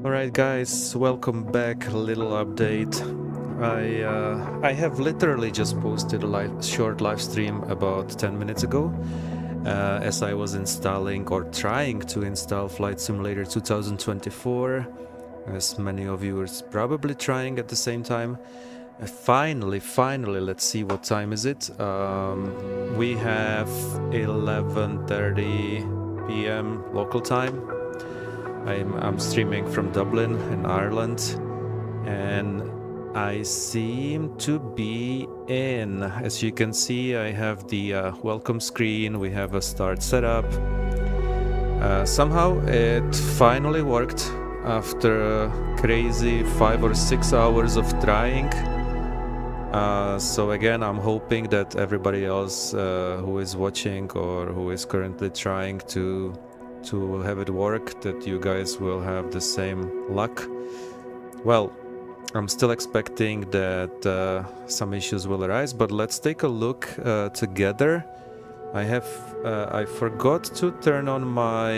Alright guys, welcome back. A little update. I have literally just posted a short live stream about 10 minutes ago as I was installing or trying to install Flight Simulator 2024, as many of you are probably trying at the same time. Finally, let's see, what time is it? We have 11:30 p.m. local time. I'm streaming from Dublin in Ireland, and I seem to be in. As you can see, I have the welcome screen, we have a start setup. Somehow it finally worked after a crazy 5 or 6 hours of trying. So again, I'm hoping that everybody else who is watching or who is currently trying to have it work, that you guys will have the same luck. Well, I'm still expecting that some issues will arise, but let's take a look together. I forgot to turn on my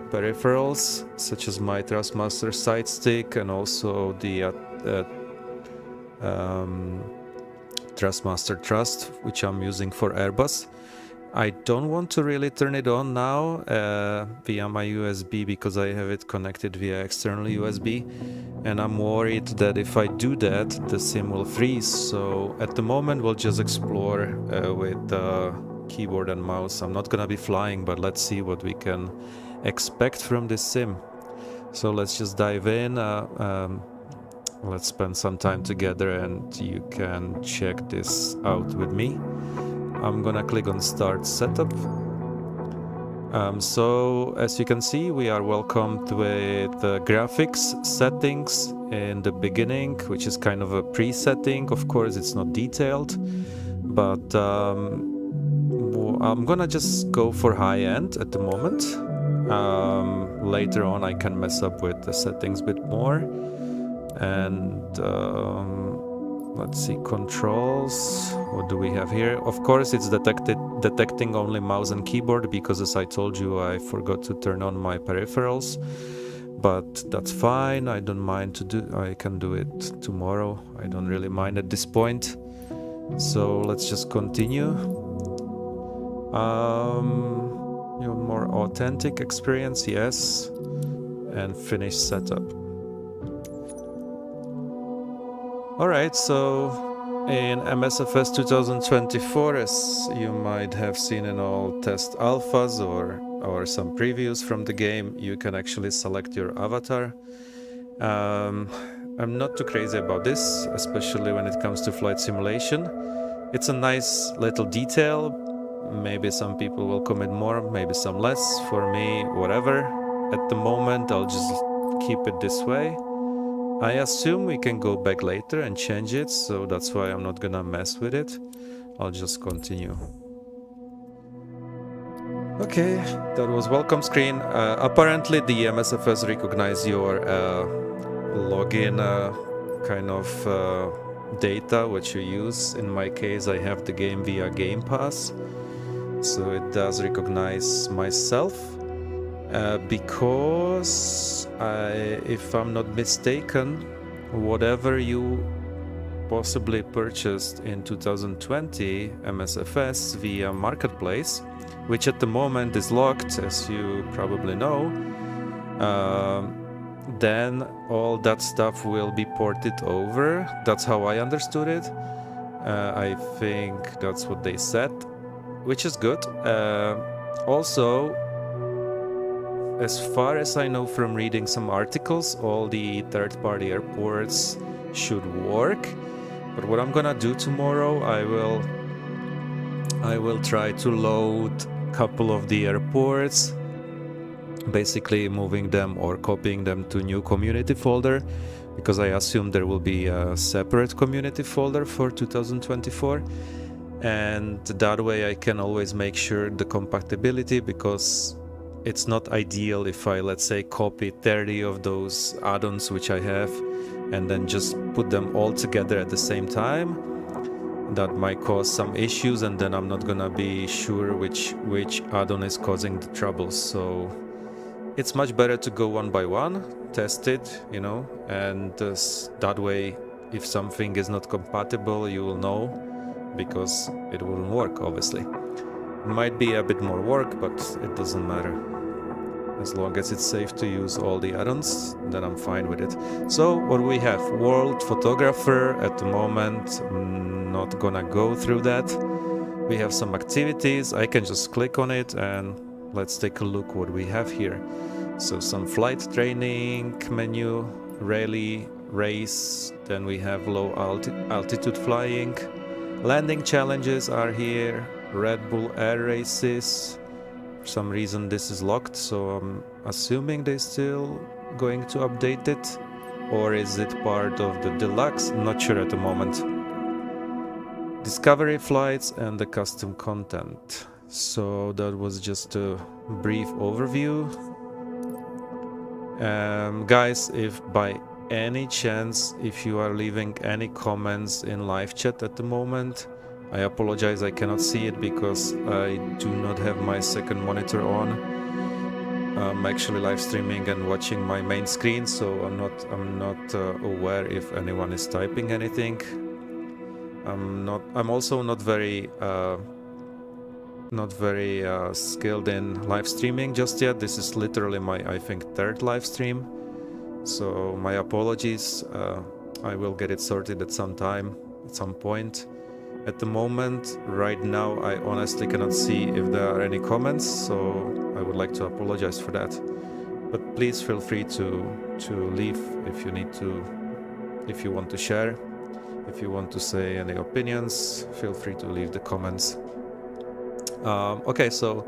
peripherals, such as my Thrustmaster side stick and also the Thrustmaster Thrust, which I'm using for Airbus. I don't want to really turn it on now via my USB, because I have it connected via external USB, and I'm worried that if I do that, the sim will freeze. So at the moment we'll just explore with keyboard and mouse. I'm not gonna be flying, but let's see what we can expect from this sim. So let's just dive in. Let's spend some time together and you can check this out with me. I'm gonna click on Start Setup. So as you can see, we are welcomed with the graphics settings in the beginning, which is kind of a pre-setting. Of course, it's not detailed, but I'm gonna just go for high-end at the moment. Later on, I can mess up with the settings a bit more. And let's see, controls, what do we have here? Of course, it's detecting only mouse and keyboard, because as I told you, I forgot to turn on my peripherals, but that's fine. I don't mind I can do it tomorrow. I don't really mind at this point. So let's just continue. Your more authentic experience, yes, and finish setup. Alright, so in MSFS 2024, as you might have seen in all test alphas or some previews from the game, you can actually select your avatar. I'm not too crazy about this, especially when it comes to flight simulation. It's a nice little detail. Maybe some people will commit more, maybe some less. For me, whatever. At the moment, I'll just keep it this way. I assume we can go back later and change it, so that's why I'm not gonna mess with it. I'll just continue. Okay, that was welcome screen. Apparently the MSFS recognize your login kind of data, which you use. In my case, I have the game via Game Pass, so it does recognize myself. Because if I'm not mistaken, whatever you possibly purchased in 2020 MSFS via Marketplace, which at the moment is locked, as you probably know, then all that stuff will be ported over. That's how I understood it. I think that's what they said, which is good. Also, as far as I know from reading some articles, all the third-party airports should work. But what I'm gonna do tomorrow, I will try to load a couple of the airports, basically moving them or copying them to new community folder, because I assume there will be a separate community folder for 2024. And that way I can always make sure the compatibility, because it's not ideal if I, let's say, copy 30 of those add-ons which I have and then just put them all together at the same time. That might cause some issues, and then I'm not gonna be sure which add-on is causing the trouble. So It's much better to go one by one, test it, you know, and that way, if something is not compatible, you will know, because it wouldn't work, obviously. It might be a bit more work, but it doesn't matter. As long as it's safe to use all the add-ons, then I'm fine with it. So what we have, world photographer at the moment. I'm not gonna go through that. We have some activities. I can just click on it and let's take a look what we have here. So some flight training menu, rally, race, then we have low altitude flying. Landing challenges are here, Red Bull air races. For some reason this is locked, so I'm assuming they're still going to update it. Or is it part of the deluxe? Not sure at the moment. Discovery flights and the custom content. So that was just a brief overview. Guys, if by any chance, if you are leaving any comments in live chat at the moment, I apologize, I cannot see it because I do not have my second monitor on. I'm actually live streaming and watching my main screen, so I'm not aware if anyone is typing anything. I'm also not very skilled in live streaming just yet. This is literally my, I think, third live stream, so my apologies. I will get it sorted at some time, at some point. At the moment, right now, I honestly cannot see if there are any comments, so I would like to apologize for that. But please feel free to leave if you need to, if you want to share, if you want to say any opinions, feel free to leave the comments. Okay, so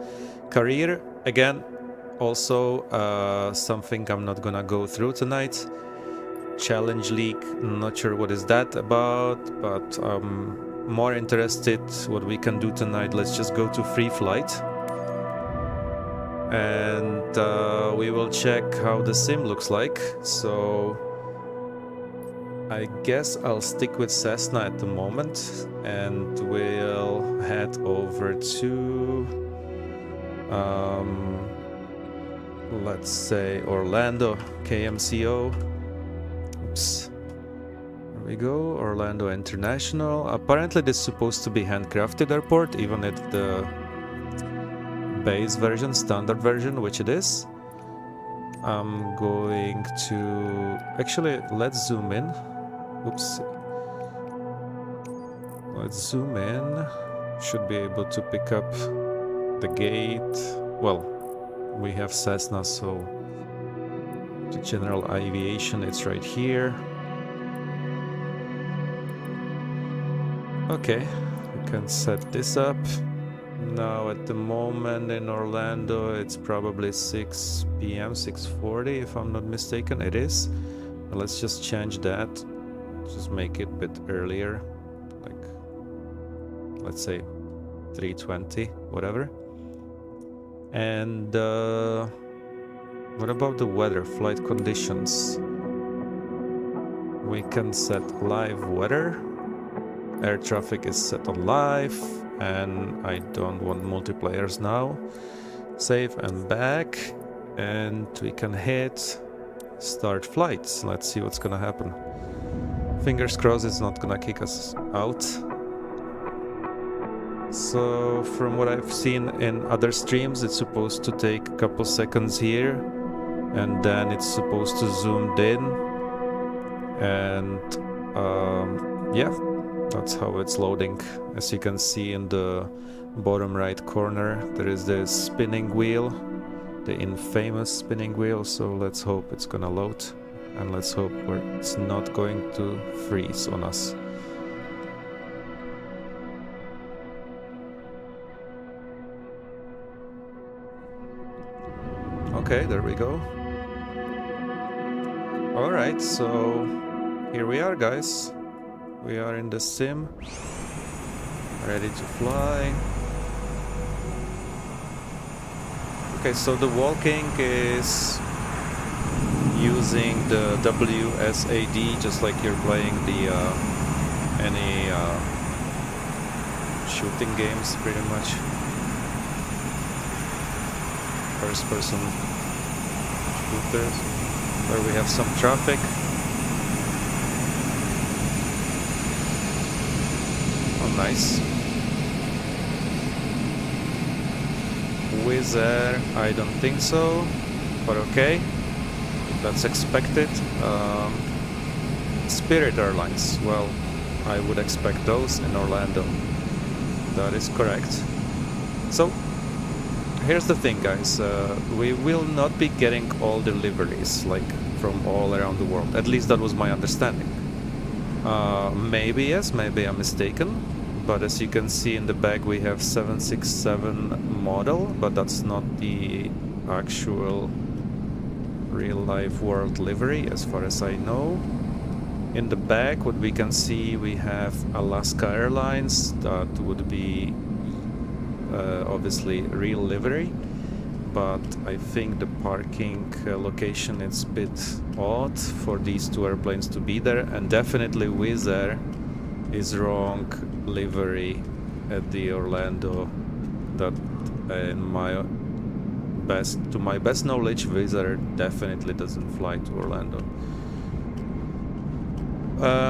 career, again, also something I'm not gonna go through tonight. Challenge League, not sure what is that about, but more interested what we can do tonight. Let's just go to free flight and we will check how the sim looks like. So I guess I'll stick with Cessna at the moment and we'll head over to let's say Orlando KMCO. Oops. We go, Orlando International. Apparently this is supposed to be handcrafted airport, even if the base version, standard version, which it is. I'm going to... Actually, let's zoom in. Oops. Let's zoom in. Should be able to pick up the gate. Well, we have Cessna, so the general aviation, it's right here. Okay, we can set this up. Now at the moment in Orlando it's probably 6 p.m, 6:40 if I'm not mistaken. It is. Let's just change that. Just make it a bit earlier. Like, let's say 3:20, whatever. And what about the weather, flight conditions? We can set live weather. Air traffic is set on live, and I don't want multiplayers now. Save and back, and we can hit start flights. Let's see what's gonna happen. Fingers crossed it's not gonna kick us out. So from what I've seen in other streams, it's supposed to take a couple seconds here, and then it's supposed to zoom in, and yeah, that's how it's loading. As you can see in the bottom right corner, there is this spinning wheel, the infamous spinning wheel. So let's hope it's gonna load, and let's hope it's not going to freeze on us. Okay, there we go. Alright, so here we are, guys. We are in the sim, ready to fly. Okay, so the walking is using the WSAD, just like you're playing the any shooting games, pretty much. First person scooters, where we have some traffic. Oh, nice. Wizz Air, I don't think so, but okay, that's expected. Spirit Airlines, well, I would expect those in Orlando. That is correct. So, here's the thing, guys. We will not be getting all deliveries, like, from all around the world. At least that was my understanding. Maybe yes, maybe I'm mistaken. But as you can see in the back, we have 767 model, but that's not the actual real-life world livery, as far as I know. In the back, what we can see, we have Alaska Airlines. That would be obviously real livery, but I think the parking location is a bit odd for these two airplanes to be there, and definitely Wizz Air is wrong livery at the Orlando. That, in to my best knowledge, Wizz Air definitely doesn't fly to Orlando.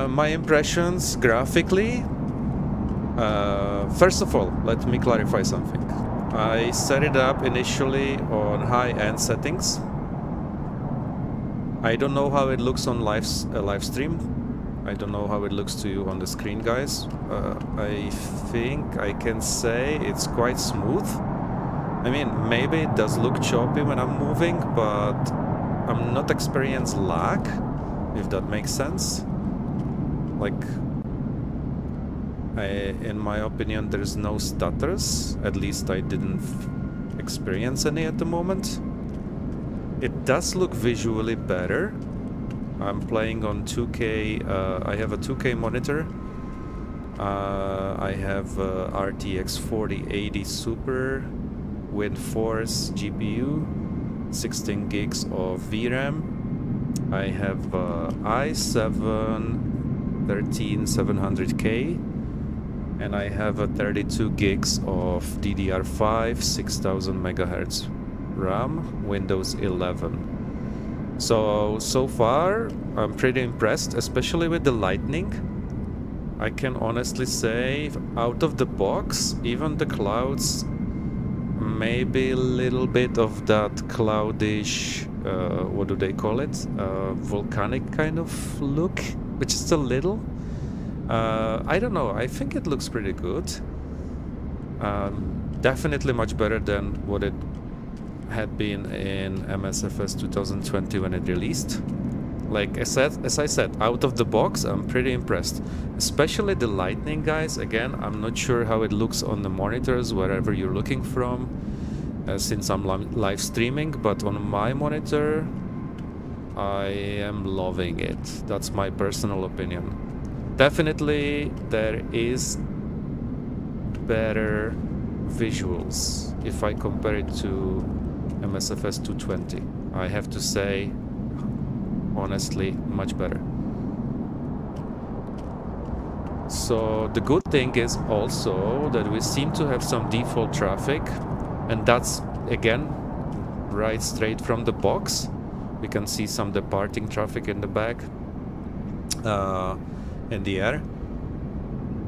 My impressions graphically. First of all, let me clarify something. I set it up initially on high-end settings. I don't know how it looks on live stream. I don't know how it looks to you on the screen, guys. I think I can say it's quite smooth. I mean, maybe it does look choppy when I'm moving, but I'm not experiencing lag, if that makes sense. Like, in my opinion, there's no stutters. At least I didn't experience any at the moment. It does look visually better. I'm playing on 2K. I have a 2K monitor. I have RTX 4080 Super with Force GPU, 16 gigs of VRAM. I have i7 13700K, and I have a 32 gigs of DDR5, 6000 megahertz RAM, Windows 11. So far, I'm pretty impressed, especially with the lighting. I can honestly say, out of the box, even the clouds, maybe a little bit of that cloudish, what do they call it? Volcanic kind of look, which is a little. I don't know, I think it looks pretty good. Definitely much better than what it had been in MSFS 2020 when it released. Like as I said, out of the box, I'm pretty impressed. Especially the lighting, guys. Again, I'm not sure how it looks on the monitors, wherever you're looking from, since I'm live streaming, but on my monitor, I am loving it. That's my personal opinion. Definitely, there is better visuals if I compare it to MSFS 220. I have to say, honestly, much better. So the good thing is also that we seem to have some default traffic, and that's again right straight from the box. We can see some departing traffic in the back, in the air.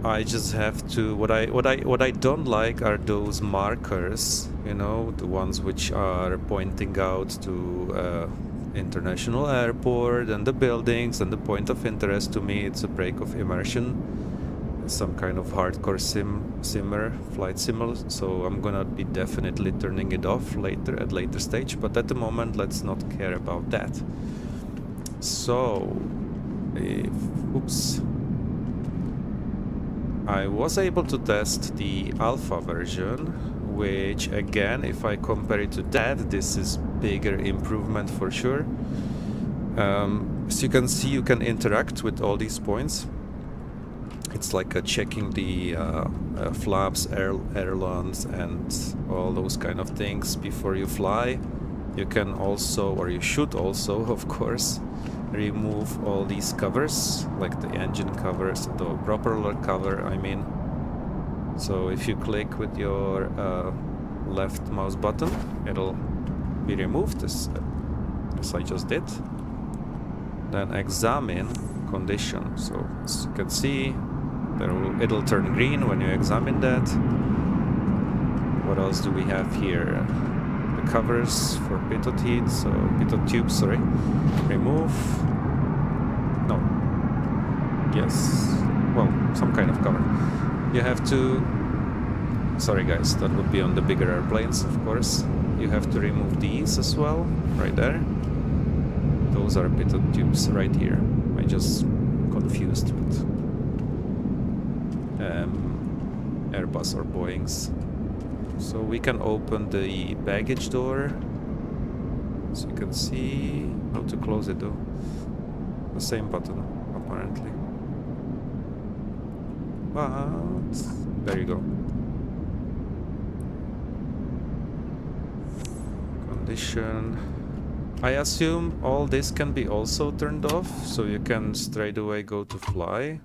I just have to, what I don't like are those markers, you know, the ones which are pointing out to international airport and the buildings and the point of interest. To me, it's a break of immersion, some kind of hardcore flight simmer. So I'm gonna be definitely turning it off at later stage, but at the moment, let's not care about that. So, oops. I was able to test the alpha version, which again, if I compare it to that, this is bigger improvement for sure. As you can see, you can interact with all these points. It's like checking the flaps, ailerons, and all those kind of things before you fly. You can also, or you should also, of course, remove all these covers, like the engine covers, the propeller cover, I mean. So if you click with your left mouse button, it'll be removed. as I just did. Then examine condition. So as you can see, it'll turn green when you examine that. What else do we have here? The covers for pitot heat, so pitot tube, sorry. Remove. No. Yes. Well, some kind of cover. You have to... Sorry guys, that would be on the bigger airplanes, of course. You have to remove these as well, right there. Those are pitot tubes right here. I just confused with Airbus or Boeings. So we can open the baggage door. As you can see, how to close it though. The same button, apparently. But there you go. Condition. I assume all this can be also turned off, so you can straight away go to fly.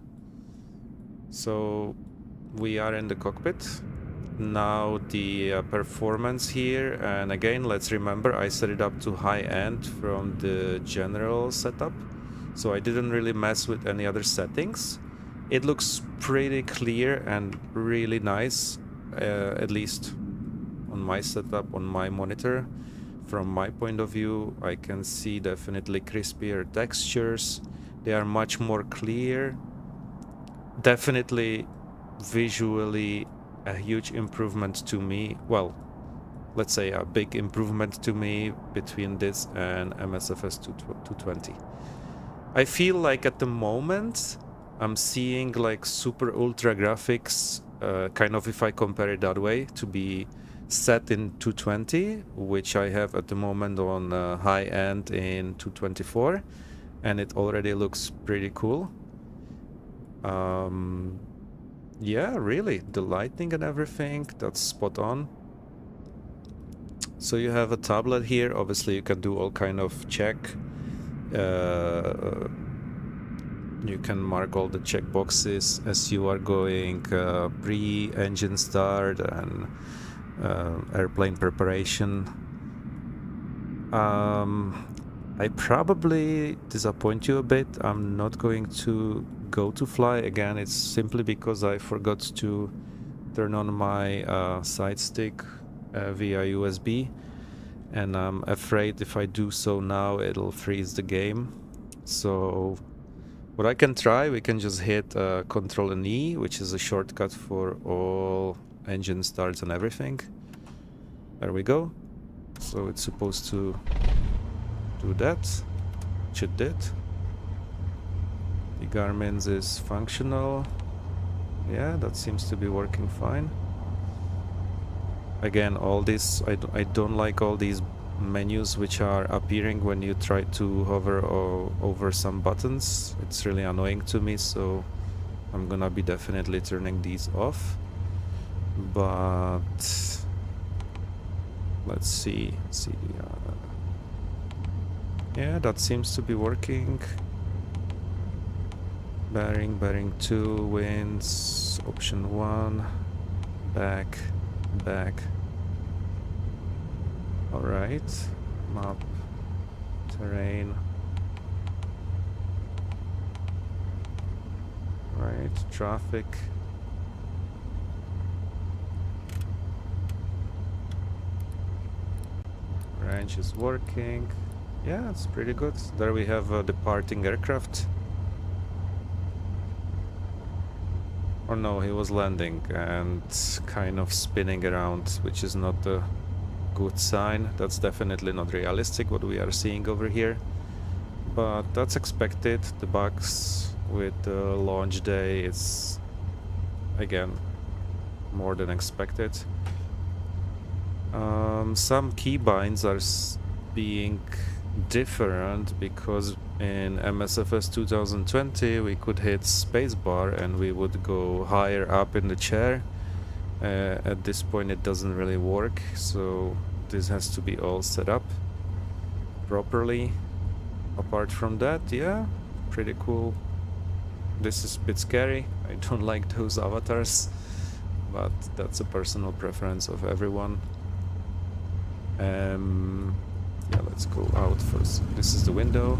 So we are in the cockpit. Now the performance here, and again, let's remember I set it up to high end from the general setup. So I didn't really mess with any other settings. It looks pretty clear and really nice, at least on my setup, on my monitor. From my point of view, I can see definitely crispier textures. They are much more clear. Definitely visually a huge improvement to me. Well, let's say a big improvement to me between this and MSFS 220. I feel like at the moment I'm seeing like super ultra graphics, kind of if I compare it that way, to be set in 220, which I have at the moment on high end in 224, and it already looks pretty cool. Yeah, really, the lighting and everything, that's spot on. So you have a tablet here. Obviously you can do all kind of check. You can mark all the check boxes as you are going pre-engine start and airplane preparation. I probably disappoint you a bit. I'm not going to go to fly again. It's simply because I forgot to turn on my side stick via USB, and I'm afraid if I do so now it'll freeze the game. So what I can try, we can just hit Control and E, which is a shortcut for all engine starts and everything. There we go. So it's supposed to do that, which it did. The Garmin's is functional. Yeah, that seems to be working fine. Again, all this, I don't like all these menus which are appearing when you try to hover over some buttons. It's really annoying to me, so I'm gonna be definitely turning these off. But let's see. Yeah, that seems to be working. Bearing 2, winds, option 1, back. Alright, map, terrain. Right, traffic. Range is working. Yeah, it's pretty good. There we have a departing aircraft. Or no, he was landing and kind of spinning around, which is not a good sign. That's definitely not realistic what we are seeing over here. But that's expected. The bugs with the launch day is, again, more than expected. Some keybinds are being different because in MSFS 2020 we could hit spacebar and we would go higher up in the chair. At this point it doesn't really work, so this has to be all set up properly. Apart from that, yeah, pretty cool. This is a bit scary. I don't like those avatars, but that's a personal preference of everyone. Yeah, let's go out first. This is the window.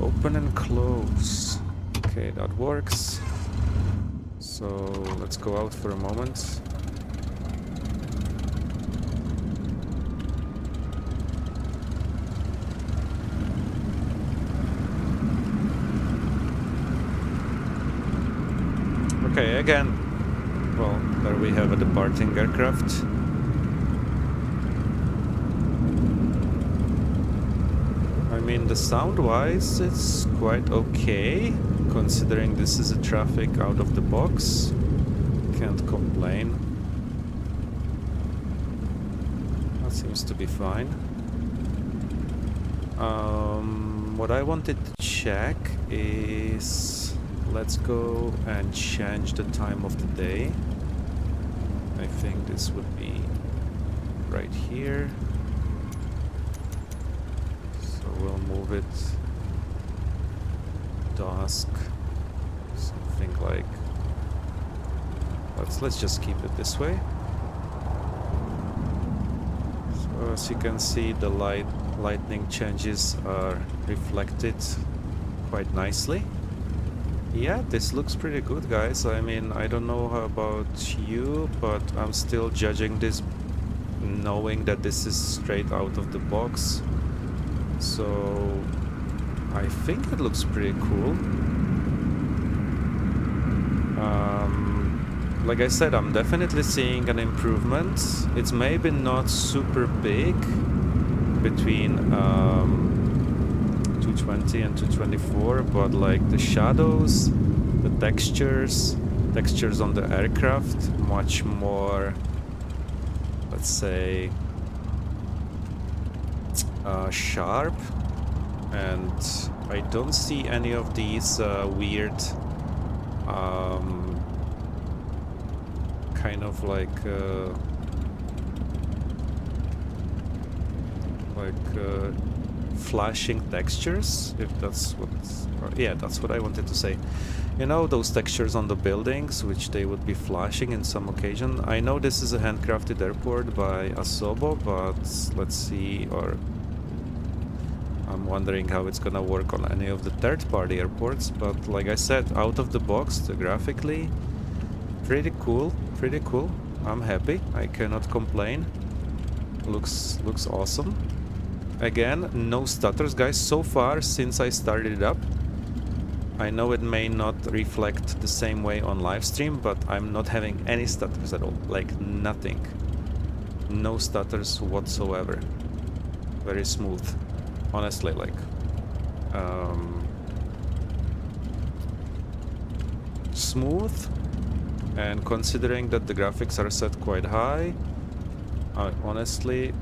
Open and close. Okay, that works. So let's go out for a moment. Okay, again, well, there we have a departing aircraft. I mean, the sound-wise, it's quite okay, considering this is a traffic out of the box. Can't complain. That seems to be fine. What I wanted to check is... let's go and change the time of the day. I think this would be right here. So we'll move it dusk, something like... let's just keep it this way. So as you can see, the lightning changes are reflected quite nicely. Yeah, this looks pretty good, guys. I mean, I don't know how about you, but I'm still judging this knowing that this is straight out of the box. So I think it looks pretty cool. Like I said, I'm definitely seeing an improvement. It's maybe not super big between 220 and 224, but like the shadows, the textures on the aircraft, much more, let's say, sharp. And I don't see any of these weird kind of like flashing textures, if that's what... yeah, that's what I wanted to say. You know, those textures on the buildings, which they would be flashing in some occasion. I know this is a handcrafted airport by Asobo, but let's see, or I'm wondering how it's gonna work on any of the third-party airports. But like I said, out of the box, graphically, pretty cool. I'm happy. I cannot complain. Looks awesome. Again, no stutters, guys. So far, since I started it up, I know it may not reflect the same way on live stream, but I'm not having any stutters at all. Like, nothing. No stutters whatsoever. Very smooth. Honestly, like... smooth. And considering that the graphics are set quite high, honestly,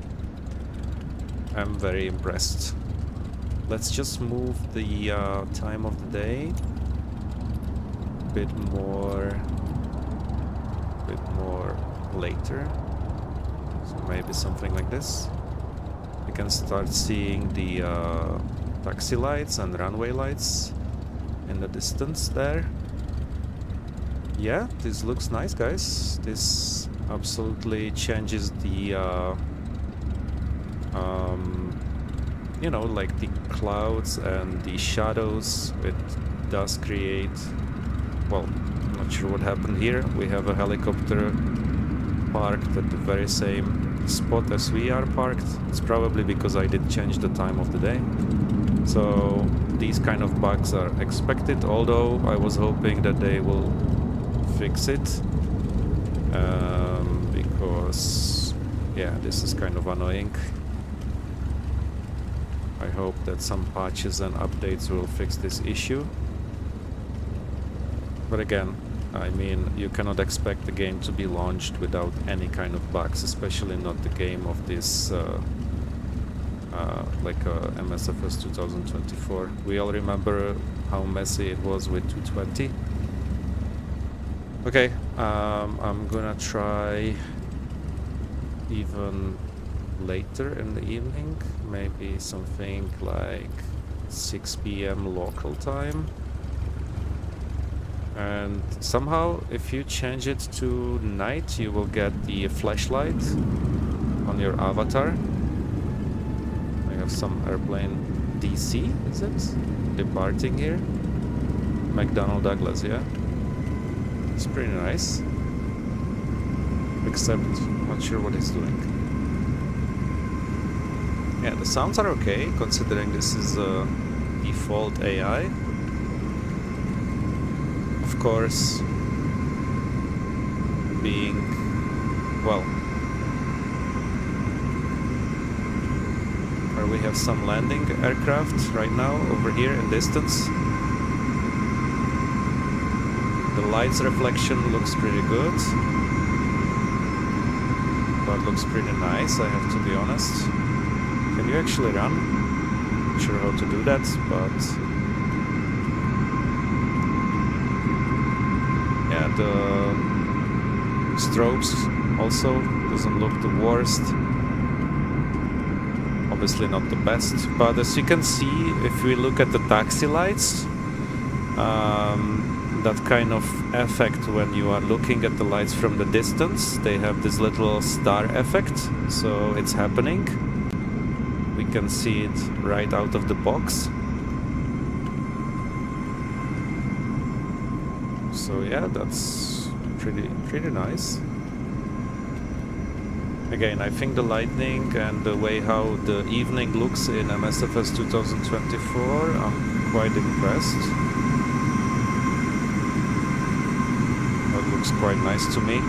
I'm very impressed. Let's just move the time of the day a bit more later. So maybe something like this. We can start seeing the taxi lights and runway lights in the distance there. Yeah, this looks nice, guys. This absolutely changes the you know, like the clouds and the shadows. It does create... well, I'm not sure what happened here. We have a helicopter parked at the very same spot as we are parked. It's probably because I did change the time of the day. So these kind of bugs are expected, although I was hoping that they will fix it. Because, yeah, this is kind of annoying. I hope that some patches and updates will fix this issue. But again, I mean, you cannot expect the game to be launched without any kind of bugs, especially not the game of this, like MSFS 2024. We all remember how messy it was with 220. Okay, I'm gonna try even later in the evening, maybe something like 6 p.m. local time. And somehow, if you change it to night, you will get the flashlight on your avatar. I have some airplane DC, is it? Departing here. McDonnell Douglas, yeah. It's pretty nice. Except, not sure what he's doing. Yeah, the sounds are okay, considering this is a default AI. Of course, being, well, where we have some landing aircraft right now, over here in distance. The light's reflection looks pretty good. But looks pretty nice, I have to be honest. Can you actually run? Not sure how to do that, but yeah, the strobes also doesn't look the worst. Obviously not the best, but as you can see, if we look at the taxi lights, that kind of effect when you are looking at the lights from the distance, they have this little star effect, so it's happening. We can see it right out of the box. So yeah, that's pretty nice. Again, I think the lighting and the way how the evening looks in MSFS 2024, I'm quite impressed. That looks quite nice to me.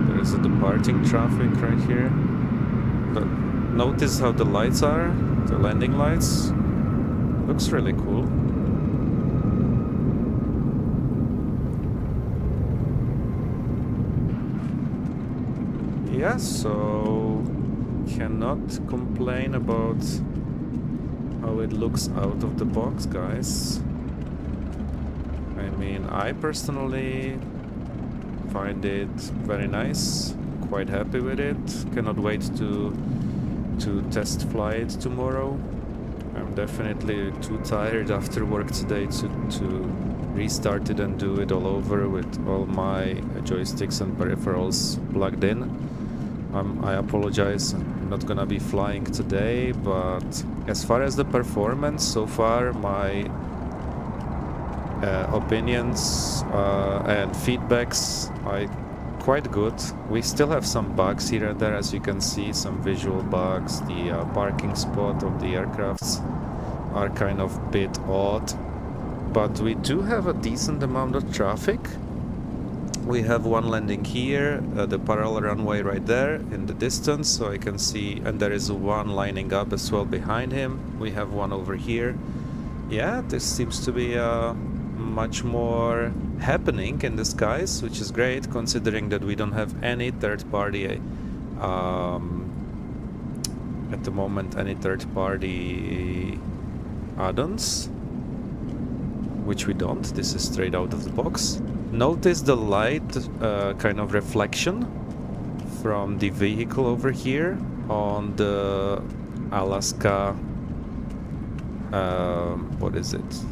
There's a departing traffic right here. But notice how the lights are, the landing lights. Looks really cool. Yeah, so cannot complain about how it looks out of the box, guys. I mean, I personally find it very nice. Quite happy with it. Cannot wait to test fly it tomorrow. I'm definitely too tired after work today to restart it and do it all over with all my joysticks and peripherals plugged in. I apologize, I'm not gonna be flying today, but as far as the performance, so far my opinions and feedbacks are quite good. We still have some bugs here and there, as you can see, some visual bugs. The parking spot of the aircrafts are kind of bit odd, but we do have a decent amount of traffic. We have one landing here, the parallel runway right there in the distance, so I can see, and there is one lining up as well behind him. We have one over here. Yeah, this seems to be much more happening in the skies, which is great, considering that we don't have any third-party at the moment, any third-party add-ons, which we don't. This is straight out of the box. Notice the light kind of reflection from the vehicle over here on the Alaska, what is it?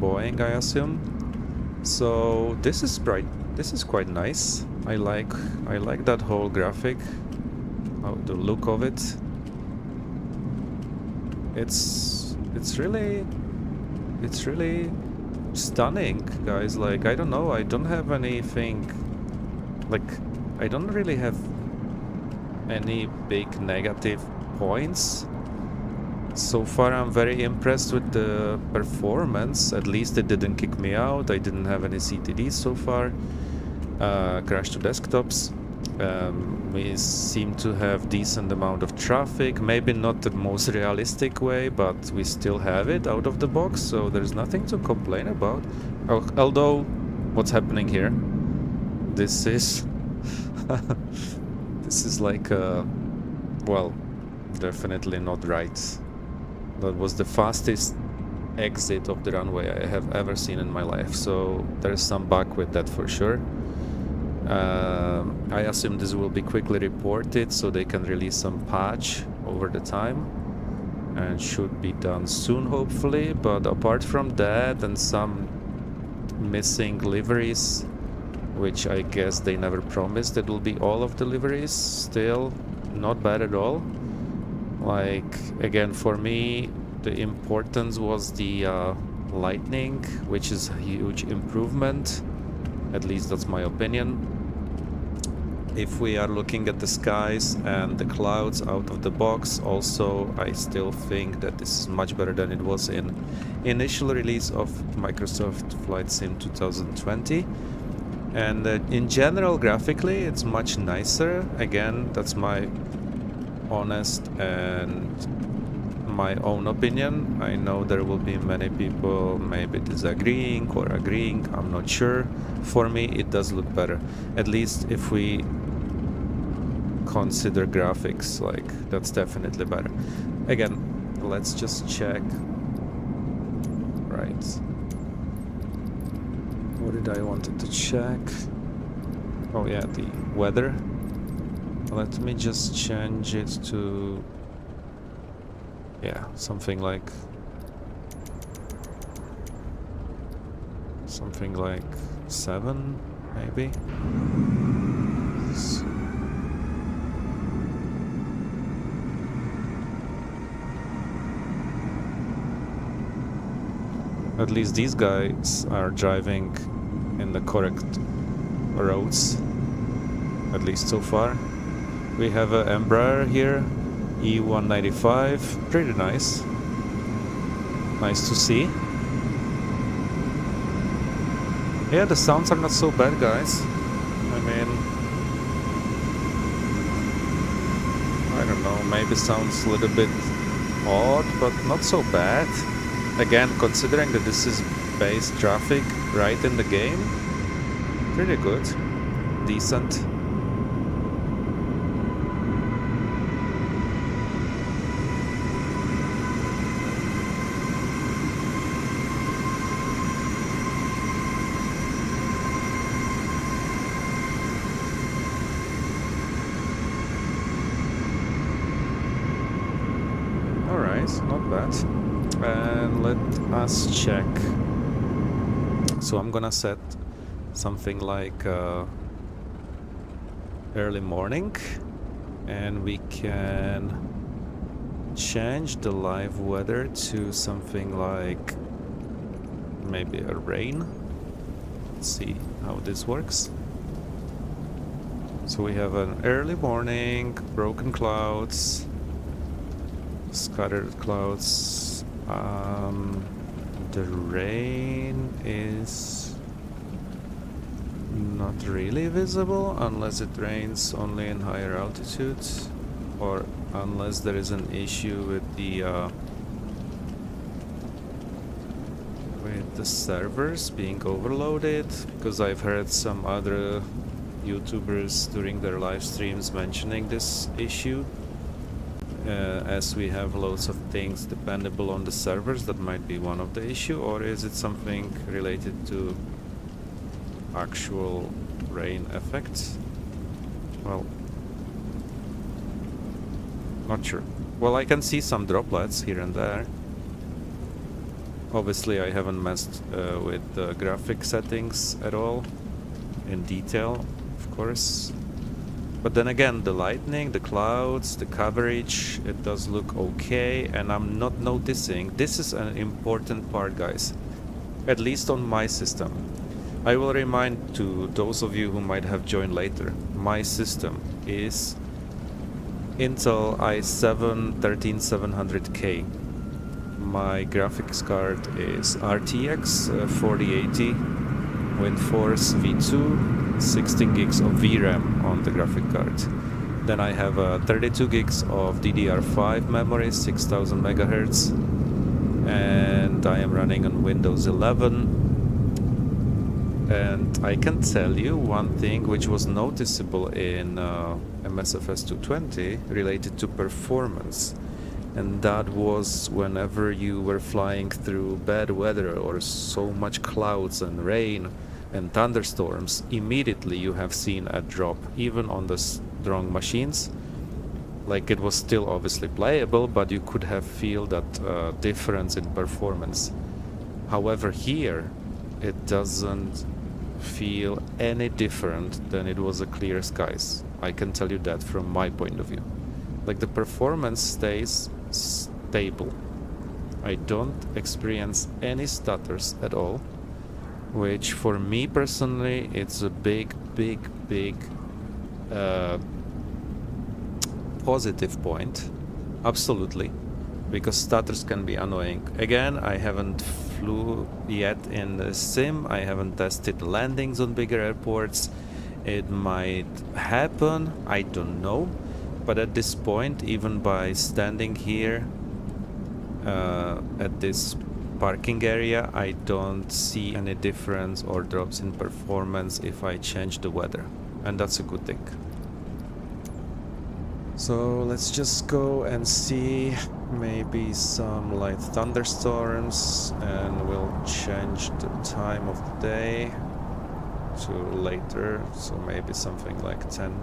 Boeing, I assume. So this is bright. This is quite nice. I like that whole graphic, the look of it. It's really stunning, guys. Like, I don't know, I don't have anything, like, I don't really have any big negative points. So far I'm very impressed with the performance. At least it didn't kick me out. I didn't have any CTDs so far. Crash to desktops. We seem to have decent amount of traffic. Maybe not the most realistic way, but we still have it out of the box, so there's nothing to complain about. Although, what's happening here? This is this is like well, definitely not right. That was the fastest exit of the runway I have ever seen in my life, so there's some bug with that for sure. I assume this will be quickly reported so they can release some patch over the time, and should be done soon hopefully. But apart from that and some missing liveries, which I guess they never promised it will be all of the liveries, still not bad at all. Like, again, for me the importance was the lightning, which is a huge improvement, at least that's my opinion. If we are looking at the skies and the clouds out of the box, also I still think that this is much better than it was in initial release of Microsoft Flight Sim 2020. And in general, graphically, it's much nicer. Again, that's my honest and my own opinion. I know there will be many people maybe disagreeing or agreeing, I'm not sure. For me, it does look better, at least if we consider graphics, like, that's definitely better. Again, let's just check. Right. What did I wanted to check? Oh yeah, the weather. Let me just change it to, yeah, something like 7 maybe. At least these guys are driving in the correct roads, at least so far. We have a Embraer here, E195, pretty nice. Nice to see. Yeah, the sounds are not so bad, guys. I mean, I don't know, maybe sounds a little bit odd, but not so bad. Again, considering that this is base traffic right in the game, pretty good, decent. Alright, not bad. And let us check. So I'm gonna set something like early morning, and we can change the live weather to something like maybe a rain. Let's see how this works. So we have an early morning, broken clouds, scattered clouds. The rain is not really visible unless it rains only in higher altitudes, or unless there is an issue with the servers being overloaded, because I've heard some other YouTubers during their live streams mentioning this issue. As we have loads of things dependable on the servers, that might be one of the issue, or is it something related to actual rain effects? Well, not sure. Well, I can see some droplets here and there. Obviously I haven't messed with the graphic settings at all in detail, of course. But then again, the lightning, the clouds, the coverage, it does look okay, and I'm not noticing. This is an important part, guys, at least on my system. I will remind to those of you who might have joined later, my system is Intel i7 13700K. My graphics card is RTX 4080 WindForce V2. 16 gigs of VRAM on the graphic card. Then I have 32 gigs of DDR5 memory, 6000 megahertz, and I am running on Windows 11. And I can tell you one thing which was noticeable in MSFS 220 related to performance, and that was whenever you were flying through bad weather or so much clouds and rain and thunderstorms, immediately you have seen a drop, even on the strong machines. Like, it was still obviously playable, but you could have feel that difference in performance. However, here it doesn't feel any different than it was a clear skies. I can tell you that from my point of view. Like, the performance stays stable. I don't experience any stutters at all, which for me personally, it's a big positive point. Absolutely. Because stutters can be annoying. Again, I haven't flew yet in the sim. I haven't tested landings on bigger airports. It might happen, I don't know. But at this point, even by standing here at this parking area, I don't see any difference or drops in performance if I change the weather. And that's a good thing. So let's just go and see maybe some light thunderstorms, and we'll change the time of the day to later, so maybe something like 10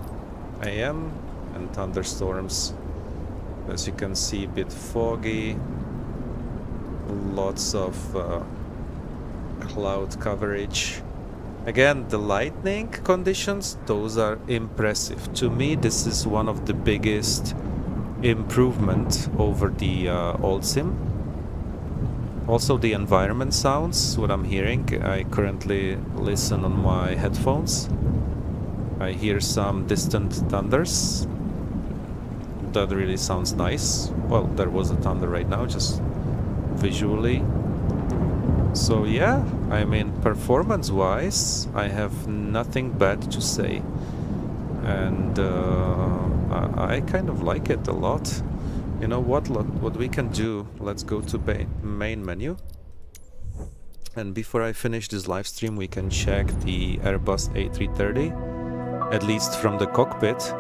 a.m. and thunderstorms, as you can see, a bit foggy, lots of cloud coverage. Again, the lightning conditions, those are impressive. To me, this is one of the biggest improvement over the old sim. Also, the environment sounds, what I'm hearing, I currently listen on my headphones. I hear some distant thunders. That really sounds nice. Well, there was a thunder right now, just visually. So yeah, I mean, performance-wise, I have nothing bad to say, and I kind of like it a lot. You know what we can do? Let's go to main menu, and before I finish this live stream, we can check the Airbus A330, at least from the cockpit.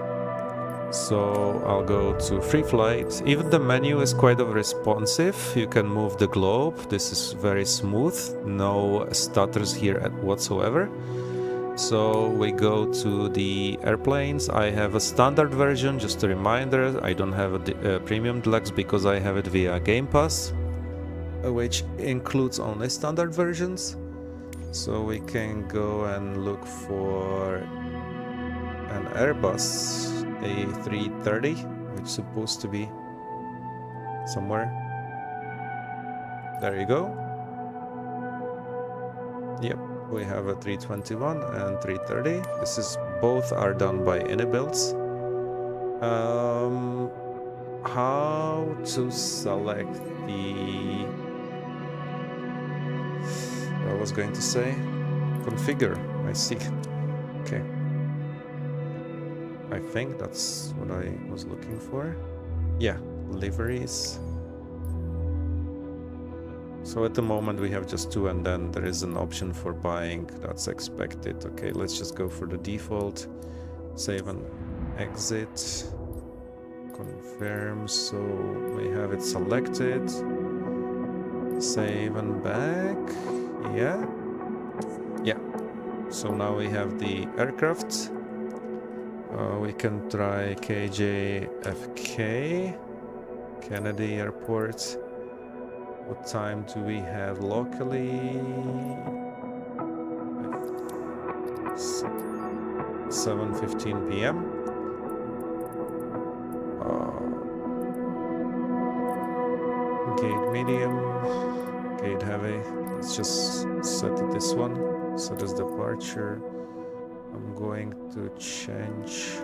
So I'll go to free flight. Even the menu is quite responsive. You can move the globe. This is very smooth. No stutters here whatsoever. So we go to the airplanes. I have a standard version, just a reminder. I don't have a premium deluxe because I have it via Game Pass, which includes only standard versions. So we can go and look for an Airbus A330, which is supposed to be somewhere. There you go. Yep, we have a 321 and 330. This is both are done by Inibuilds. How to select the... I was going to say configure. I see. Okay. I think that's what I was looking for. Yeah, liveries. So at the moment we have just two, and then there is an option for buying. That's expected. Okay, let's just go for the default. Save and exit. Confirm. So we have it selected. Save and back. Yeah. Yeah. So now we have the aircraft. We can try KJFK, Kennedy Airport. What time do we have locally? 7:15 p.m. Gate medium, gate heavy. Let's just set it this one. Set as departure. I'm going to change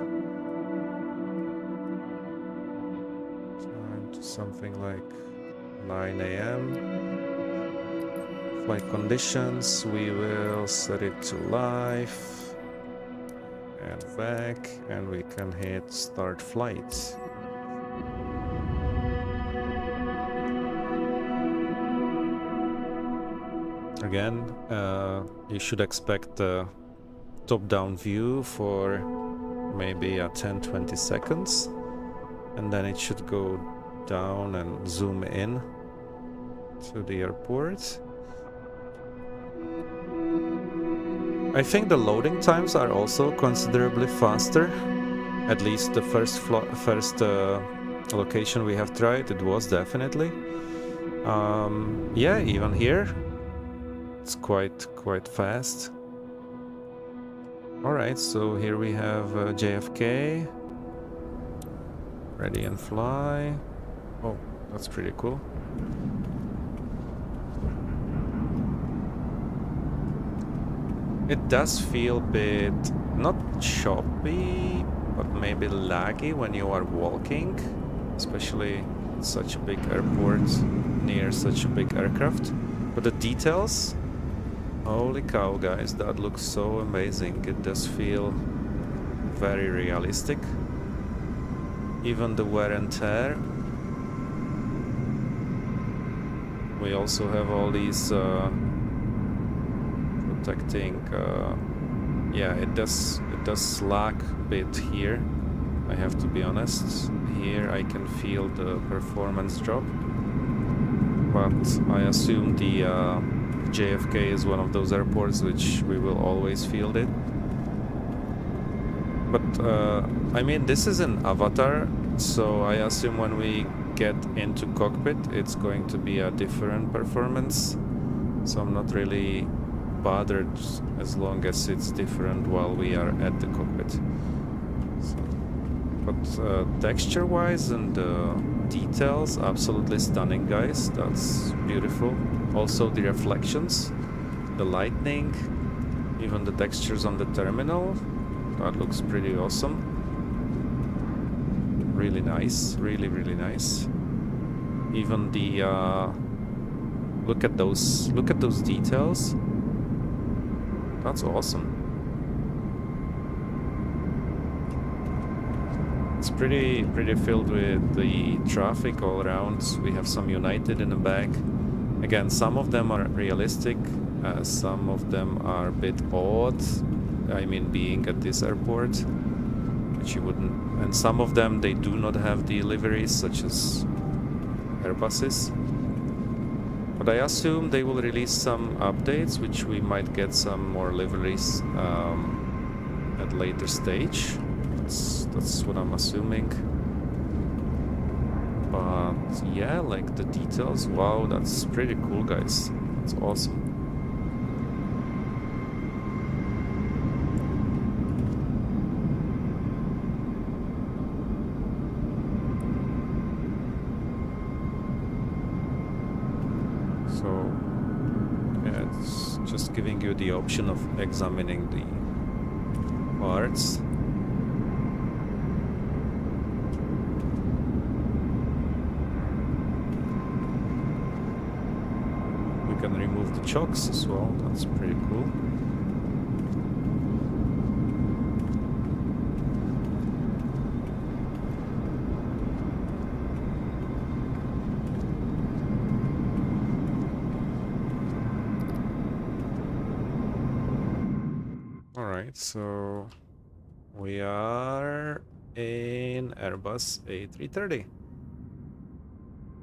time to something like 9 a.m. Flight conditions, we will set it to live and back, and we can hit start flight. Again, you should expect a top-down view for maybe 10-20 seconds, and then it should go down and zoom in to the airport. I think the loading times are also considerably faster. At least the first location we have tried, it was definitely. Yeah, even here, it's quite fast. Alright, so here we have JFK. Ready and fly. Oh, that's pretty cool. It does feel a bit, not choppy, but maybe laggy when you are walking, especially such a big airport near such a big aircraft. But the details, holy cow guys, that looks so amazing. It does feel very realistic. Even the wear and tear. We also have all these protecting, yeah, it does lag a bit here, I have to be honest. Here I can feel the performance drop, but I assume the JFK is one of those airports which we will always feel it. But I mean, this is an avatar, so I assume when we get into cockpit it's going to be a different performance, so I'm not really bothered as long as it's different while we are at the cockpit. So, but texture wise and details, absolutely stunning guys. That's beautiful. Also the reflections, the lightning, even the textures on the terminal, that looks pretty awesome. Really nice, really nice. Even the look at those details. That's awesome. It's pretty filled with the traffic all around. We have some United in the back. Again, some of them are realistic, some of them are a bit odd. I mean, being at this airport, which you wouldn't, and some of them they do not have the liveries, such as Airbuses. But I assume they will release some updates, which we might get some more liveries at later stage. That's what I'm assuming. But yeah, like the details, wow, that's pretty cool, guys. It's awesome. So yeah, it's just giving you the option of examining the parts. We can remove the chocks as well, that's pretty cool. So we are in Airbus A330.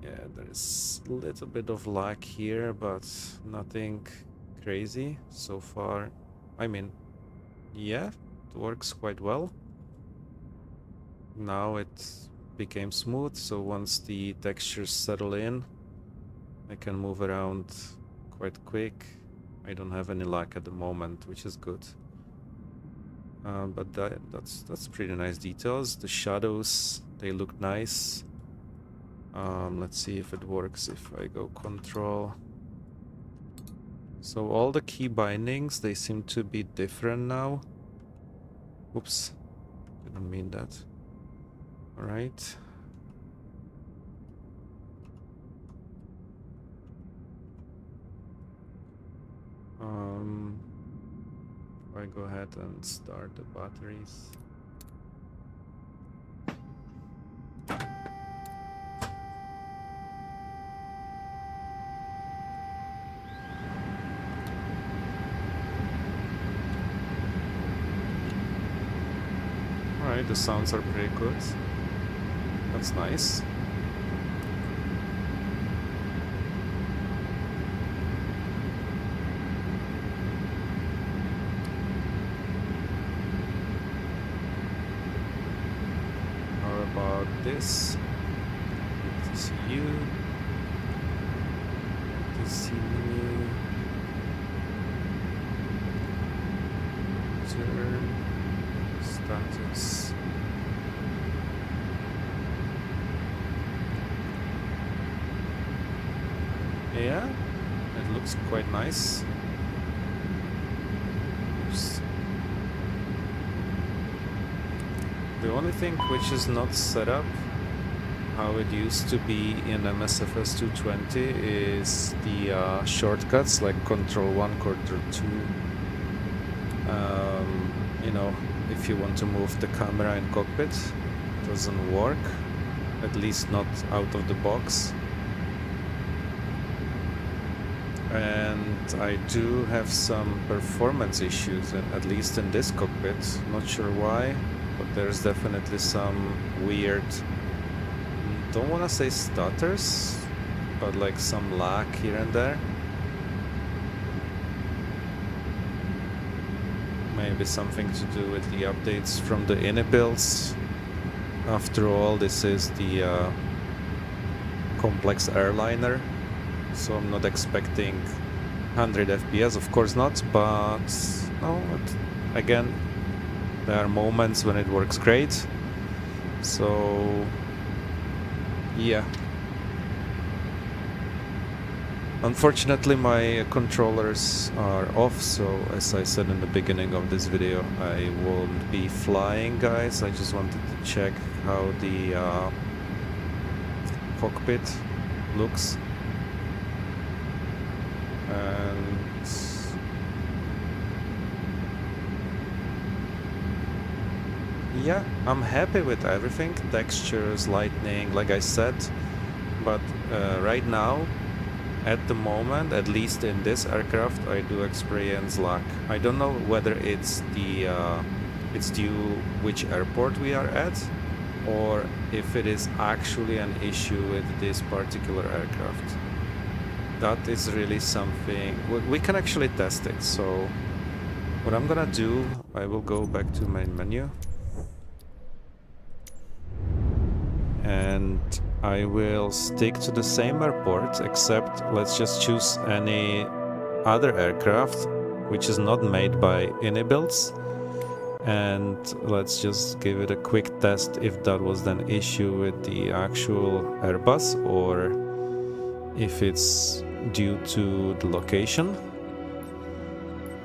Yeah, there's a little bit of lag here, but nothing crazy so far. I mean, yeah, it works quite well. Now it became smooth, so once the textures settle in, I can move around quite quick. I don't have any lag at the moment, which is good. But that's pretty nice details. The shadows, they look nice. Let's see if it works if I go control. So all the key bindings, they seem to be different now. Oops, didn't mean that. All right. I go ahead and start the batteries. Alright, the sounds are pretty good. That's nice. is. Good to see you. Good to see you. Turn. Status. Yeah, it looks quite nice. Oops. The only thing which is not set up how it used to be in MSFS 220 is the shortcuts like Control 1, Control 2. You know, if you want to move the camera in cockpit, it doesn't work, at least not out of the box. And I do have some performance issues, at least in this cockpit. Not sure why, but there's definitely some weird, don't want to say stutters, but like some lag here and there. Maybe something to do with the updates from the ini builds. After all, this is the complex airliner, so I'm not expecting 100 FPS, of course not, but no, again, there are moments when it works great. So yeah, unfortunately my controllers are off, so as I said in the beginning of this video, I won't be flying, guys. I just wanted to check how the cockpit looks. And yeah, I'm happy with everything, textures, lighting, like I said, but right now, at the moment, at least in this aircraft, I do experience lag. I don't know whether it's it's due which airport we are at, or if it is actually an issue with this particular aircraft. That is really something we can actually test it. So what I'm gonna do, I will go back to main menu and I will stick to the same airport, except let's just choose any other aircraft which is not made by ini builds, and let's just give it a quick test if that was an issue with the actual Airbus or if it's due to the location.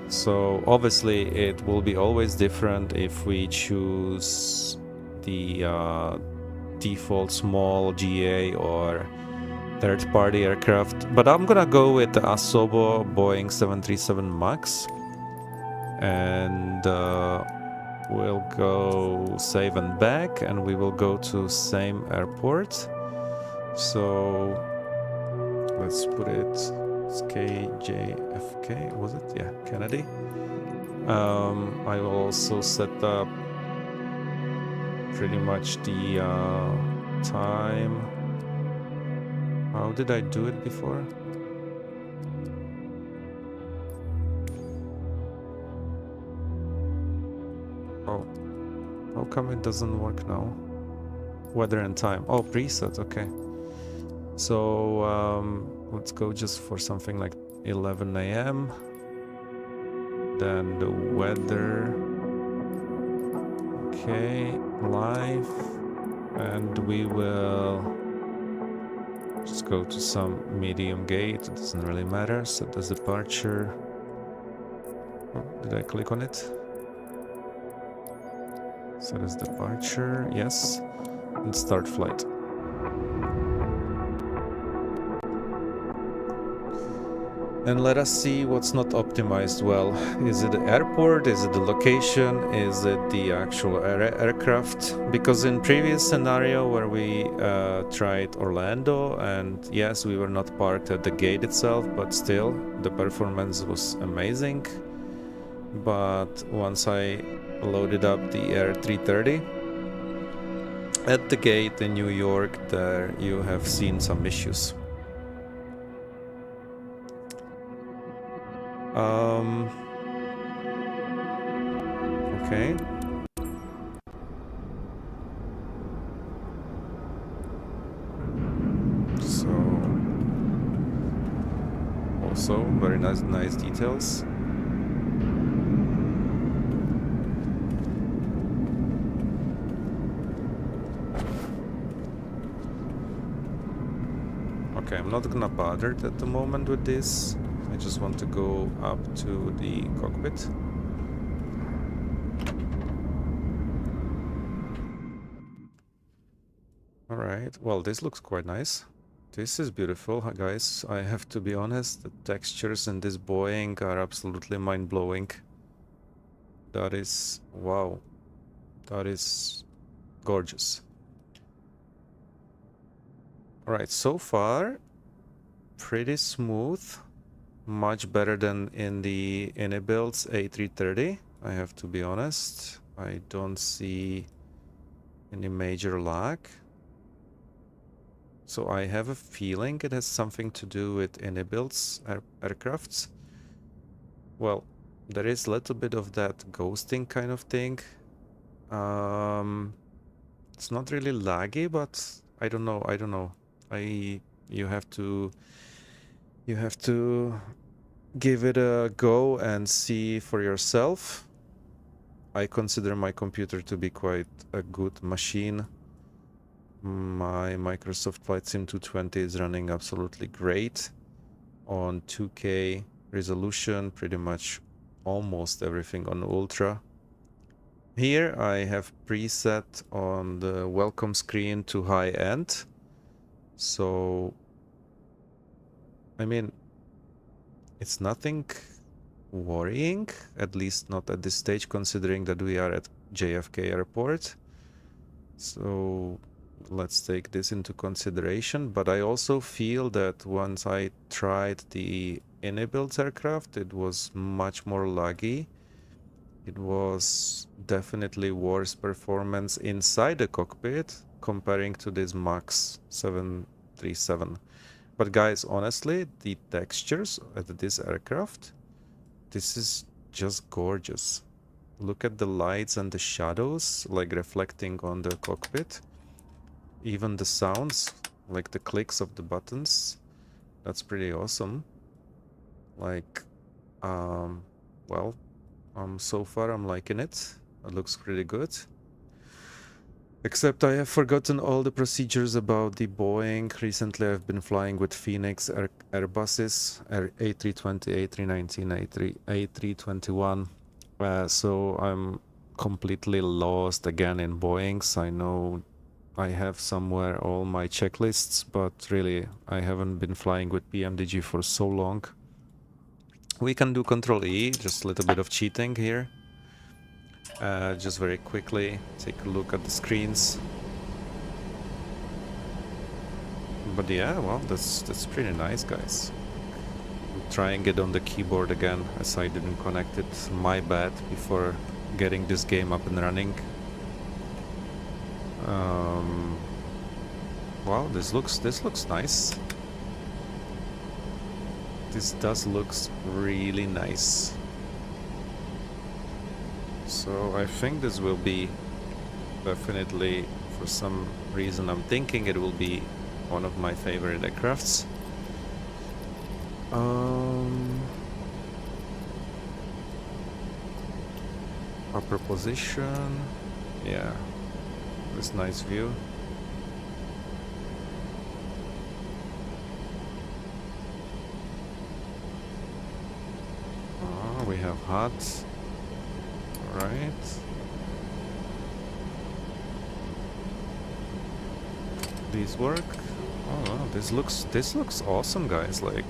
So obviously it will be always different if we choose the default small GA or third-party aircraft, but I'm gonna go with the Asobo Boeing 737 MAX, and we'll go save and back, and we will go to same airport. So let's put it, it's KJFK, was it? Yeah, Kennedy. I will also set up pretty much the time. How did I do it before? Oh, how come it doesn't work now? Weather and time. Oh, preset, okay. So let's go just for something like 11 AM. Then the weather. Okay, live. And we will just go to some medium gate. It doesn't really matter. Set as departure. Oh, did I click on it? Set as departure. Yes. And start flight. And let us see what's not optimized well. Is it the airport? Is it the location? Is it the actual aircraft? Because in previous scenario where we tried Orlando, and yes, we were not parked at the gate itself, but still the performance was amazing. But once I loaded up the Air 330 at the gate in New York, there you have seen some issues. Okay. also very nice details. Okay, I'm not gonna bother at the moment with this. I just want to go up to the cockpit. Alright, well, this looks quite nice. This is beautiful, guys. I have to be honest, the textures in this Boeing are absolutely mind-blowing. That is... wow. That is gorgeous. Alright, so far, pretty smooth. Much better than in the Inibuild's A330, I have to be honest. I don't see any major lag. So I have a feeling it has something to do with Inibuild's aircrafts. Well, there is a little bit of that ghosting kind of thing. It's not really laggy, but I don't know. You have to give it a go and see for yourself. I consider my computer to be quite a good machine. My Microsoft Flight Sim 220 is running absolutely great on 2K resolution, pretty much almost everything on Ultra. Here I have preset on the welcome screen to high end. So, I mean, it's nothing worrying, at least not at this stage, considering that we are at JFK Airport. So let's take this into consideration. But I also feel that once I tried the Inibuild aircraft, it was much more laggy. It was definitely worse performance inside the cockpit comparing to this MAX 737. But guys, honestly, the textures at this aircraft, this is just gorgeous. Look at the lights and the shadows, like reflecting on the cockpit. Even the sounds, like the clicks of the buttons, that's pretty awesome. Like, well, so far I'm liking it. It looks pretty good. Except I have forgotten all the procedures about the Boeing. Recently I've been flying with Phoenix Airbuses, A320, A319, A321. So I'm completely lost again in Boeings. I know I have somewhere all my checklists, but really I haven't been flying with PMDG for so long. We can do Control E, just a little bit of cheating here. Just very quickly take a look at the screens. But yeah, well, that's pretty nice, guys. I'm trying it on the keyboard again, as I didn't connect it. My bad, before getting this game up and running. Wow, this looks nice. This does looks really nice. So I think this will be definitely, for some reason I'm thinking it will be one of my favorite aircrafts. Upper position, yeah, this nice view. We have HUD. Right. These work. Oh wow, this looks awesome, guys. Like,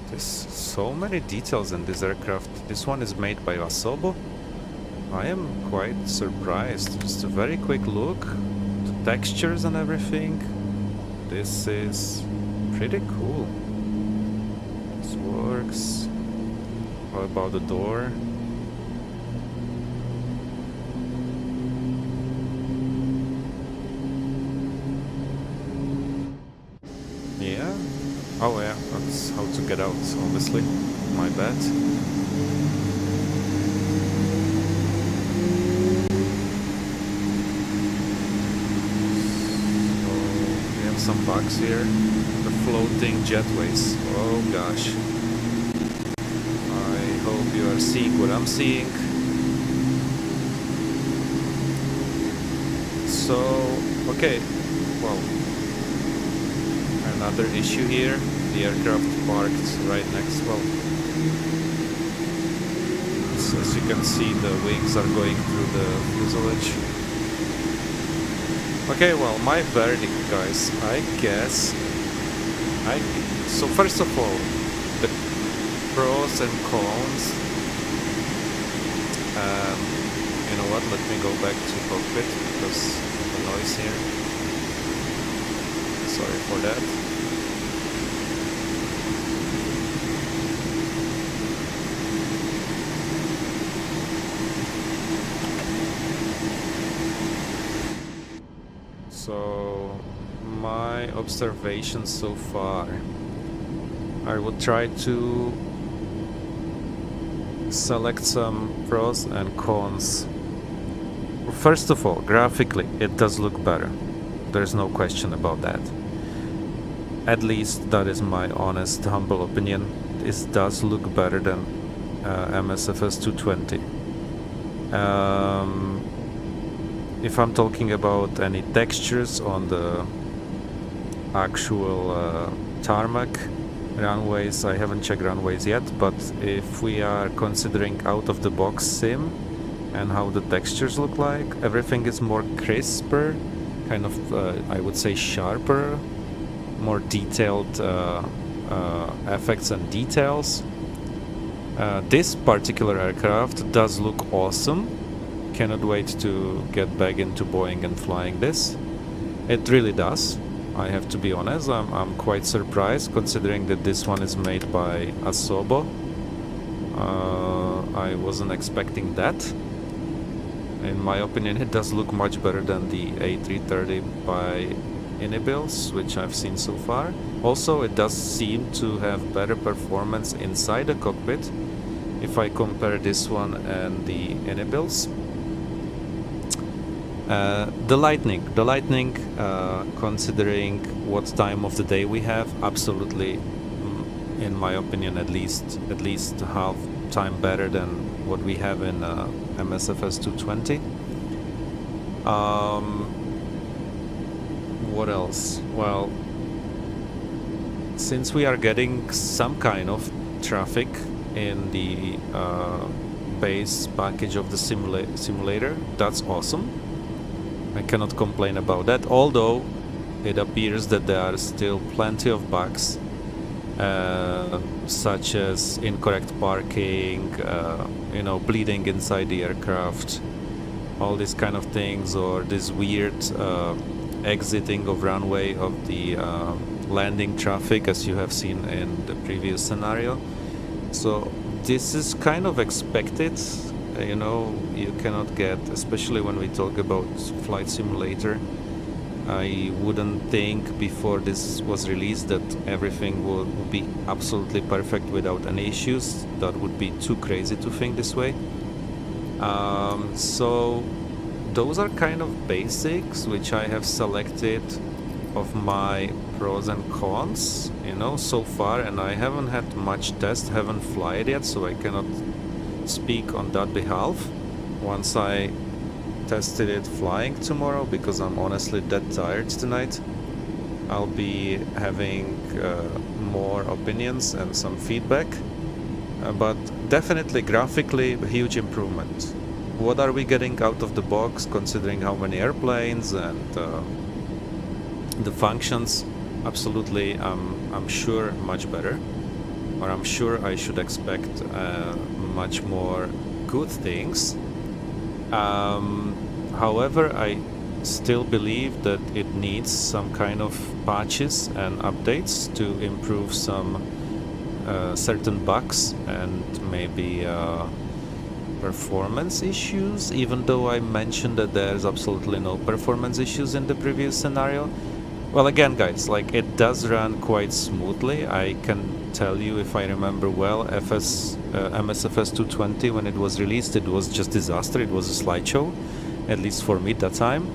there's so many details in this aircraft. This one is made by Asobo. I am quite surprised. Just a very quick look, the textures and everything. This is pretty cool. This works. How about the door? Yeah. Oh yeah, that's how to get out, obviously. My bad. So we have some bugs here. The floating jetways. Oh gosh. seeing what I'm seeing. So, okay, well, another issue here. The aircraft parked right next, well, so as you can see, the wings are going through the fuselage. Okay, well, my verdict, guys, I guess, so first of all, the pros and cons, you know what, let me go back to cockpit, because of the noise here, sorry for that. So, my observations so far, I will try to select some pros and cons. First of all, graphically, it does look better. There's no question about that. At least that is my honest, humble opinion. This does look better than MSFS 220. If I'm talking about any textures on the actual tarmac runways, I haven't checked runways yet, but if we are considering out-of-the-box sim and how the textures look like, everything is more crisper, kind of, I would say sharper, more detailed effects and details. This particular aircraft does look awesome. Cannot wait to get back into Boeing and flying this. It really does. I have to be honest, I'm quite surprised considering that this one is made by Asobo. I wasn't expecting that. In my opinion, it does look much better than the A330 by Inibills, which I've seen so far. Also, it does seem to have better performance inside the cockpit if I compare this one and the Inibills. The lightning, considering what time of the day we have, absolutely, in my opinion, at least half time better than what we have in MSFS 220. What else? Well, since we are getting some kind of traffic in the base package of the simulator, that's awesome. I cannot complain about that, although it appears that there are still plenty of bugs, such as incorrect parking, bleeding inside the aircraft, all these kind of things, or this weird exiting of runway of the landing traffic, as you have seen in the previous scenario. So this is kind of expected. You cannot get, especially when we talk about flight simulator, I wouldn't think before this was released that everything would be absolutely perfect without any issues. That would be too crazy to think this way. So those are kind of basics which I have selected of my pros and cons, so far, and I haven't had much test, haven't flied yet, so I cannot speak on that behalf. Once I tested it flying tomorrow, because I'm honestly that tired tonight, I'll be having more opinions and some feedback, but definitely graphically a huge improvement. What are we getting out of the box, considering how many airplanes and the functions? Absolutely, I'm sure much better, or I'm sure I should expect much more good things. However, I still believe that it needs some kind of patches and updates to improve some certain bugs and maybe performance issues, even though I mentioned that there's absolutely no performance issues in the previous scenario. Well, again, guys, it does run quite smoothly. I can tell you, if I remember well, MSFS 220, when it was released, it was just disaster. It was a slideshow, at least for me at that time.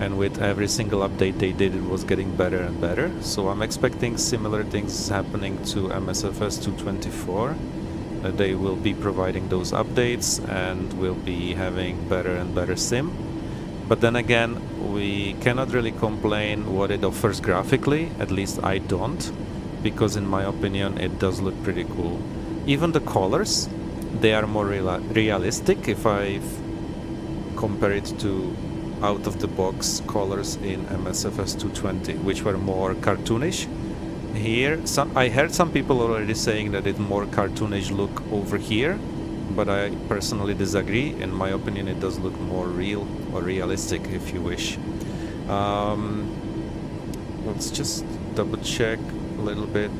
And with every single update they did, it was getting better and better. So I'm expecting similar things happening to MSFS 224. they will be providing those updates and will be having better and better sim. But then again, we cannot really complain what it offers graphically, at least I don't, because in my opinion it does look pretty cool. Even the colors, they are more realistic if I compare it to out-of-the-box colors in MSFS 220, which were more cartoonish. Here, I heard some people already saying that it's more cartoonish look over here, but I personally disagree. In my opinion, it does look more real or realistic, if you wish. Let's just double check a little bit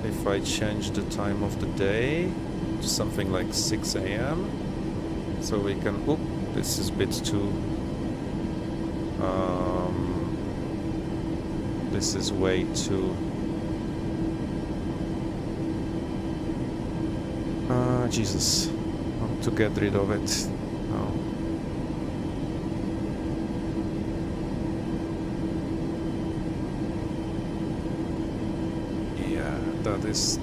if I change the time of the day to something like 6 a.m. so we can... Oop, this is a bit too... this is way too... Jesus, how to get rid of it? Oh. Yeah,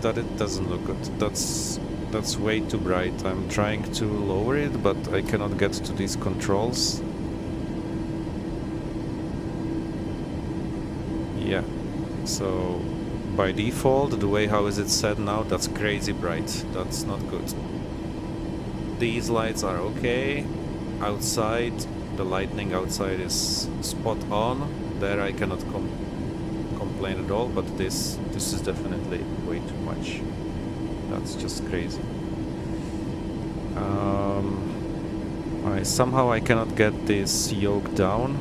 that it doesn't look good. That's way too bright. I'm trying to lower it, but I cannot get to these controls. Yeah, so by default, the way how is it set now, that's crazy bright. That's not good. These lights are okay. Outside, the lighting outside is spot on. There I cannot complain at all, but this is definitely way too much. That's just crazy. Somehow I cannot get this yoke down,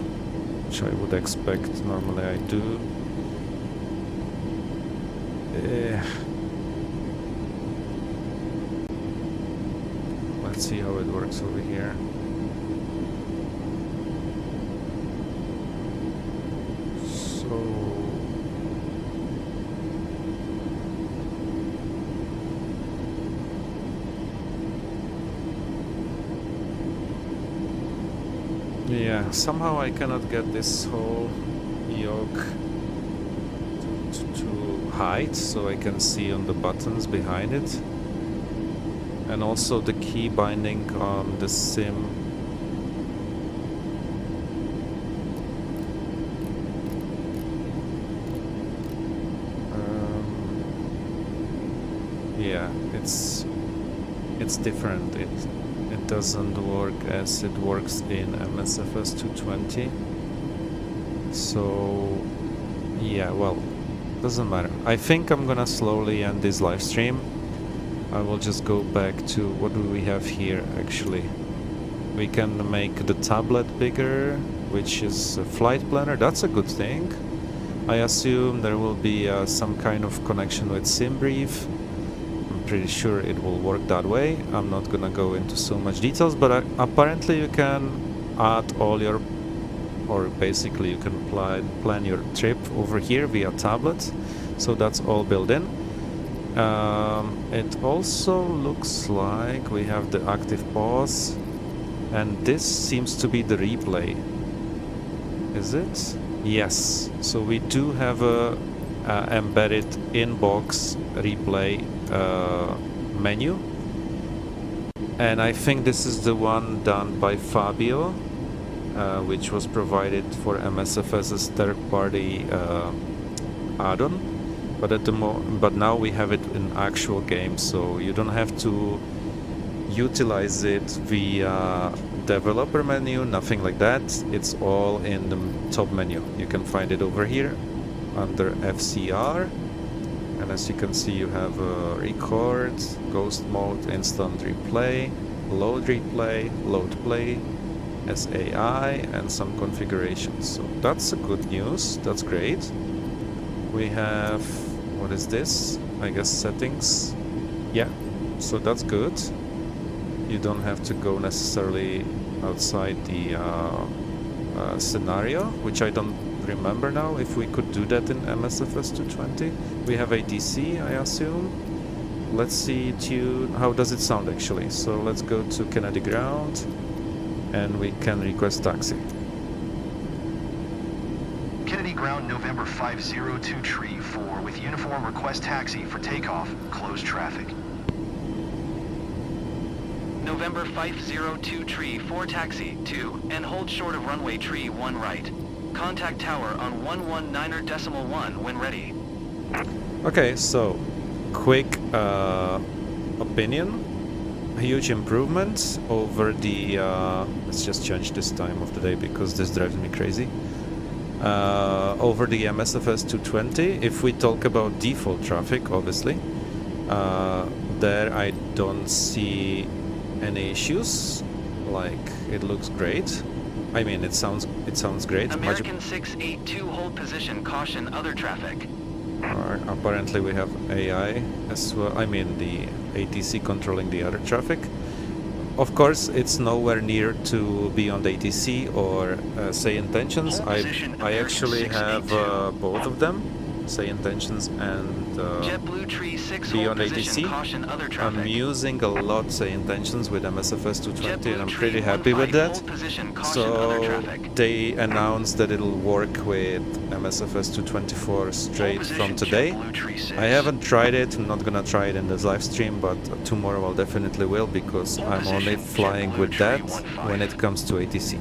which I would expect normally I do. Let's see how it works over here. So yeah, somehow I cannot get this whole yoke to height so I can see on the buttons behind it. And also the key binding on the sim. Yeah, it's different. It doesn't work as it works in MSFS 220. So yeah, well, doesn't matter. I think I'm gonna slowly end this live stream. I will just go back to what do we have here actually. We can make the tablet bigger, which is a flight planner. That's a good thing. I assume there will be some kind of connection with SimBrief. I'm pretty sure it will work that way. I'm not gonna go into so much details, but apparently you can add all your, or basically you can plan your trip over here via tablet. So that's all built in. It also looks like we have the active pause, and this seems to be the replay. Is it? Yes. So we do have a embedded in-box replay menu, and I think this is the one done by Fabio, which was provided for MSFS's third-party add-on. But now we have it in actual game, so you don't have to utilize it via developer menu, nothing like that. It's all in the top menu. You can find it over here under FCR, and as you can see, you have record, ghost mode, instant replay, load play, SAI, and some configurations. So that's a good news. That's great. We have, what is this? I guess settings. Yeah, so that's good. You don't have to go necessarily outside the scenario, which I don't remember now if we could do that in MSFS 220. We have ADC, I assume. Let's see tune. How does it sound actually? So let's go to Kennedy Ground and we can request taxi. Kennedy Ground, November 502 Tree 4 with uniform request taxi for takeoff. Closed traffic. November 502 tree 4 taxi 2 and hold short of runway tree 1 right. Contact tower on 119.1 when ready. Okay, so quick opinion. Huge improvement over the let's just change this time of the day because this drives me crazy. Over the MSFS 220, if we talk about default traffic, obviously, there I don't see any issues. Like, it looks great. I mean, it sounds great. American 682 hold position, caution other traffic. Apparently we have AI as well. I mean, the ATC controlling the other traffic. Of course, it's nowhere near to be on the ATC or say intentions. I actually have both of them, say intentions and JetBlue tree 6 be hold on position, ATC. caution other traffic. I'm using a lot say intentions with MSFS 220 and I'm JetBlue pretty tree happy with 15, that. hold position, caution other So traffic. they announced that it'll work with MSFS 224 straight from today. JetBlue tree 6. I haven't tried it, I'm not gonna try it in this live stream, but tomorrow I'll definitely will because Hold I'm only position, flying JetBlue with tree that 15. when it comes to ATC.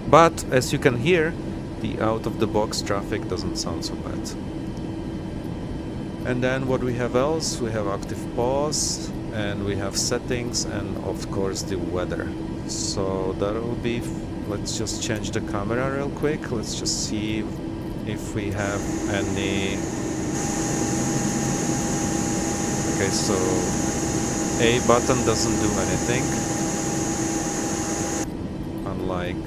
But as you can hear, the out-of-the-box traffic doesn't sound so bad. And then what we have else? We have active pause and we have settings and of course the weather. So that will be, let's just change the camera real quick. Let's just see if we have any. Okay, so A button doesn't do anything. Unlike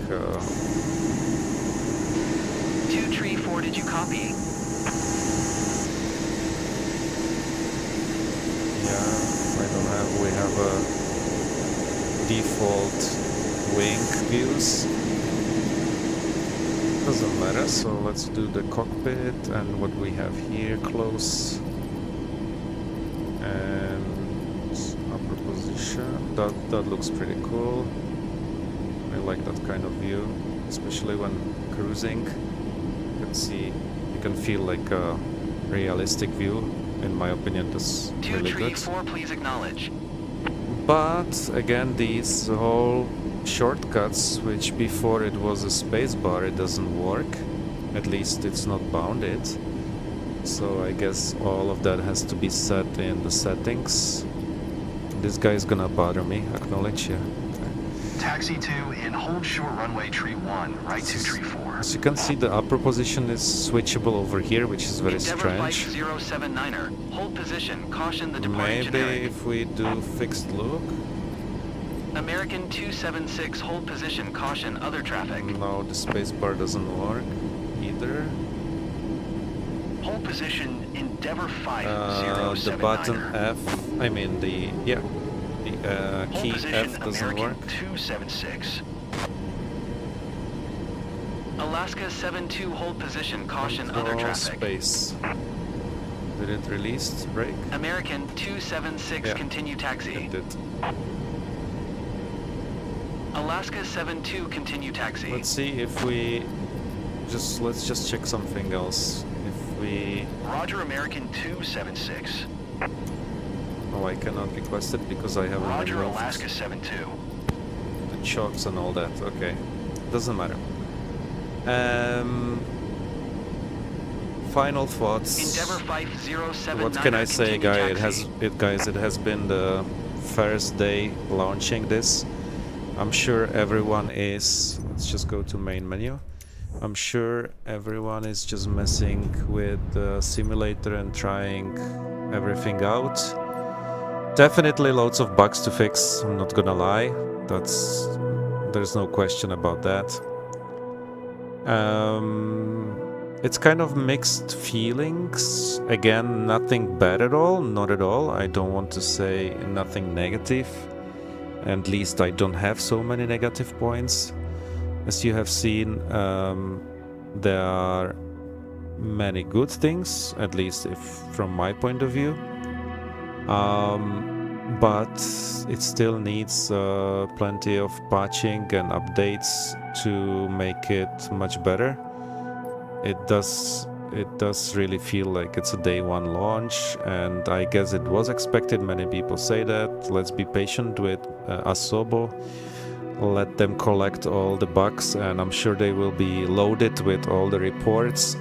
2 tree 4, did you copy? we have a default wing views. Doesn't matter, so let's do the cockpit and what we have here close. And upper position. That looks pretty cool. I like that kind of view, especially when cruising. You can see, you can feel like a realistic view. In my opinion, that's really good. 234, please acknowledge. But again, these whole shortcuts, which before it was a spacebar, it doesn't work. At least it's not bounded. So I guess all of that has to be set in the settings. This guy is gonna bother me. Acknowledge, yeah. Taxi 2 and hold short runway tree 1, right to tree 4. As you can see, the upper position is switchable over here, which is very Endeavour strange. 5079er, hold position, caution the departing Maybe generic. if we do fixed look. American 276, hold position, caution other traffic. No, the spacebar doesn't work either. Hold position, Endeavour The button 5079er. F, I mean the, yeah, the Hold key position, F doesn't American work. 276. Alaska 72, hold position, caution other Control traffic. space. Did it release brake? American 276, Yeah, continue taxi. It did. Alaska 72, continue taxi. Let's see if we let's just check something else. If we, Roger, American 276. oh, I cannot request it because I haven't Roger, removed Alaska 72. the chocks and all that. Okay, doesn't matter. Final thoughts. Endeavour 5079. What can I say, continue guys? taxi. Guys, it has been the first day launching this. I'm sure everyone is. Let's just go to main menu. I'm sure everyone is just messing with the simulator and trying everything out. Definitely loads of bugs to fix. I'm not gonna lie. There's no question about that. It's kind of mixed feelings. Again, nothing bad at all, not at all. I don't want to say nothing negative. At least I don't have so many negative points. As you have seen, there are many good things, at least if from my point of view. But it still needs plenty of patching and updates to make it much better. It does it does really feel like it's a day one launch, and I guess it was expected. Many people say that. Let's be patient with Asobo. Let them collect all the bugs, and I'm sure they will be loaded with all the reports,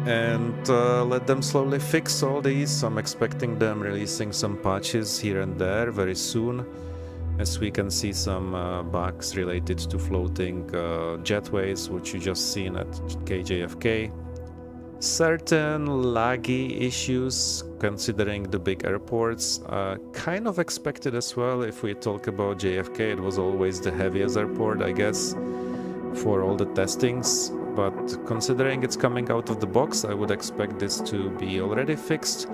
and let them slowly fix all these. I'm expecting them releasing some patches here and there very soon, as we can see some bugs related to floating jetways, which you just seen at KJFK. Certain laggy issues, considering the big airports, kind of expected as well. If we talk about JFK, it was always the heaviest airport, I guess, for all the testings. But considering it's coming out of the box, I would expect this to be already fixed.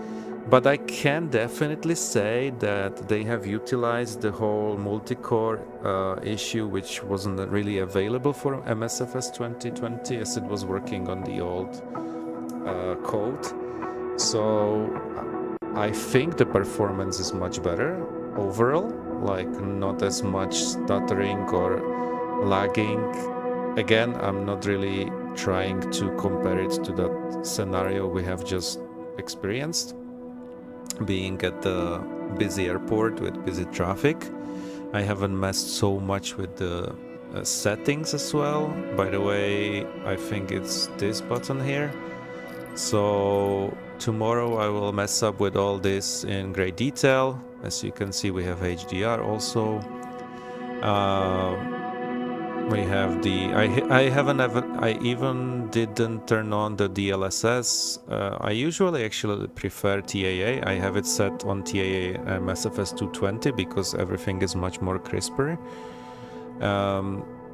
But I can definitely say that they have utilized the whole multi-core issue, which wasn't really available for MSFS 2020, as it was working on the old code. So I think the performance is much better overall, like not as much stuttering or lagging. Again, I'm not really trying to compare it to that scenario we have just experienced, being at the busy airport with busy traffic. I haven't messed so much with the settings as well. By the way, I think it's this button here. So tomorrow I will mess up with all this in great detail. As you can see, we have HDR also. We have the I even didn't turn on the DLSS. I usually actually prefer TAA. I have it set on TAA MSFS 220 because everything is much more crisper.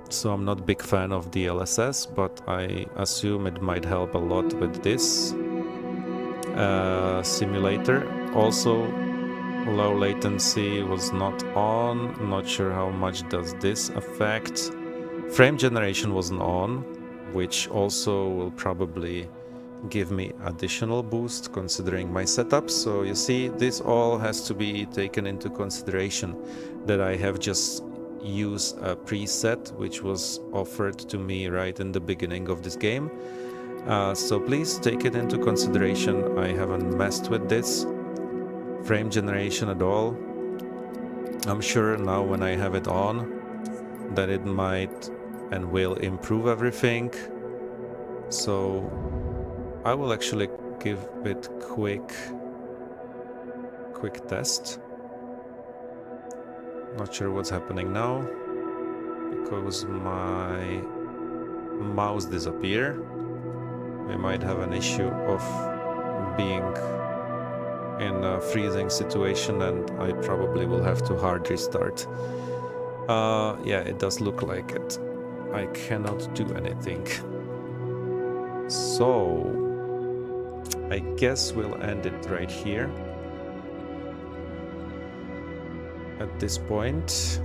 So I'm not a big fan of DLSS, but I assume it might help a lot with this simulator. Also, low latency was not on. Not sure how much does this affect. Frame generation wasn't on, which also will probably give me additional boost considering my setup. So you see, this all has to be taken into consideration, that I have just used a preset which was offered to me right in the beginning of this game. So please take it into consideration. I haven't messed with this frame generation at all. I'm sure now when I have it on that it might and will improve everything. So I will actually give it quick test. Not sure what's happening now because my mouse disappeared. We might have an issue of being in a freezing situation, and I probably will have to hard restart. Yeah, it does look like it. I cannot do anything. So I guess we'll end it right here. At this point,